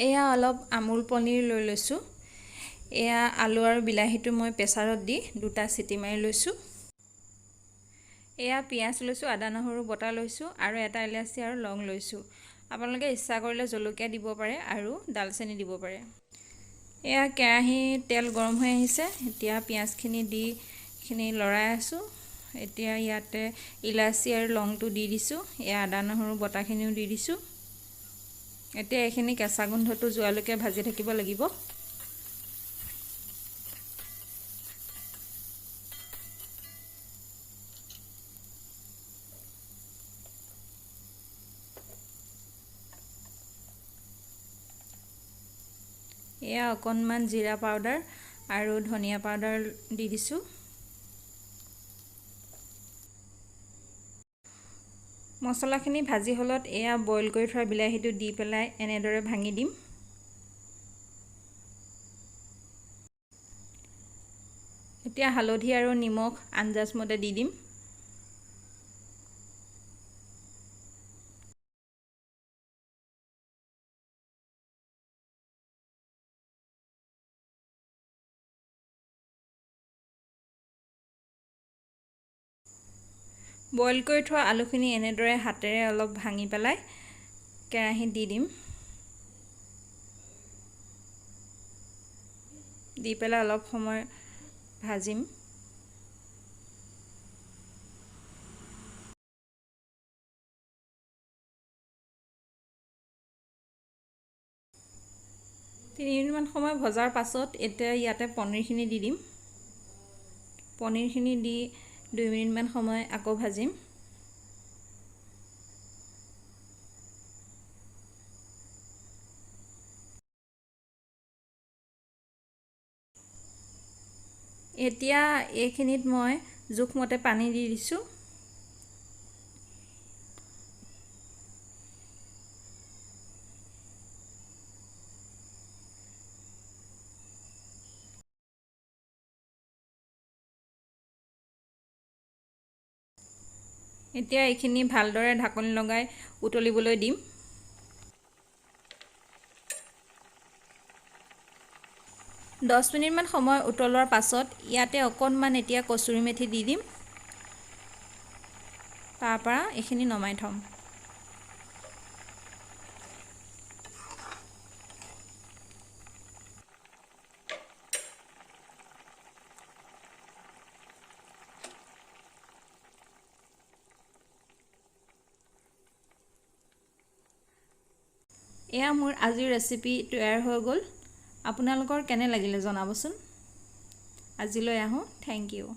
এয়া অলপ আমুল পনীৰ লৈ লৈছোঁ। এয়া আলু আৰু বিলাহীটো মই প্ৰেছাৰত দি 2টা চিটি মাৰি লৈছোঁ। এয়া পিঁয়াজ লৈছোঁ, আদা নহৰু বটা লৈছোঁ আৰু এটা ইলাচি আৰু লং লৈছোঁ। আপোনালোকে ইচ্ছা কৰিলে জলকীয়া দিব পাৰে আৰু দালচেনি দিব পাৰে। এয়া কেৰাহীত তেল গৰম হৈ আহিছে। এতিয়া পিঁয়াজখিনি দি এইখিনি লৰাই আছোঁ। এতিয়া ইয়াতে ইলাচি আৰু লংটো দি দিছোঁ। এয়া আদা নহৰু বটাখিনিও দি দিছোঁ। এতিয়া এইখিনি কেঁচা গোন্ধটো যোৱালৈকে ভাজি থাকিব লাগিব। এয়া অকণমান জিৰা পাউডাৰ আৰু ধনিয়া পাউডাৰ দি দিছোঁ। মছলাখিনি ভাজি হ'লত এয়া বইল কৰি থোৱা বিলাহীটো দি পেলাই এনেদৰে ভাঙি দিম। এতিয়া হালধি আৰু নিমখ আন্দাজমতে দি দিম। বইল কৰি থোৱা আলুখিনি এনেদৰে হাতেৰে অলপ ভাঙি পেলাই কেৰাহীত দি দিম। দি পেলাই অলপ সময় ভাজিম। তিনিমিনিটমান সময় ভজাৰ পাছত এতিয়া ইয়াতে পনীৰখিনি দি দিম। পনীৰখিনি দি 2 মিনিটমান সময় আকৌ ভাজিম। এতিয়া এইখিনিত মই জোখমতে পানী দি দিছোঁ। এতিয়া এইখিনি ভালদৰে ঢাকনি লগাই উতলিবলৈ দিম। দহ মিনিটমান সময় উতলোৱাৰ পাছত ইয়াতে অকণমান এতিয়া কচুৰি মেথি দি দিম। তাৰপৰা এইখিনি নমাই থ'ম। এয়া মোৰ আজিৰ ৰেচিপি তৈয়াৰ হৈ গ'ল। আপোনালোকৰ কেনে লাগিলে জনাবচোন। আজিলৈ আহোঁ। Thank U.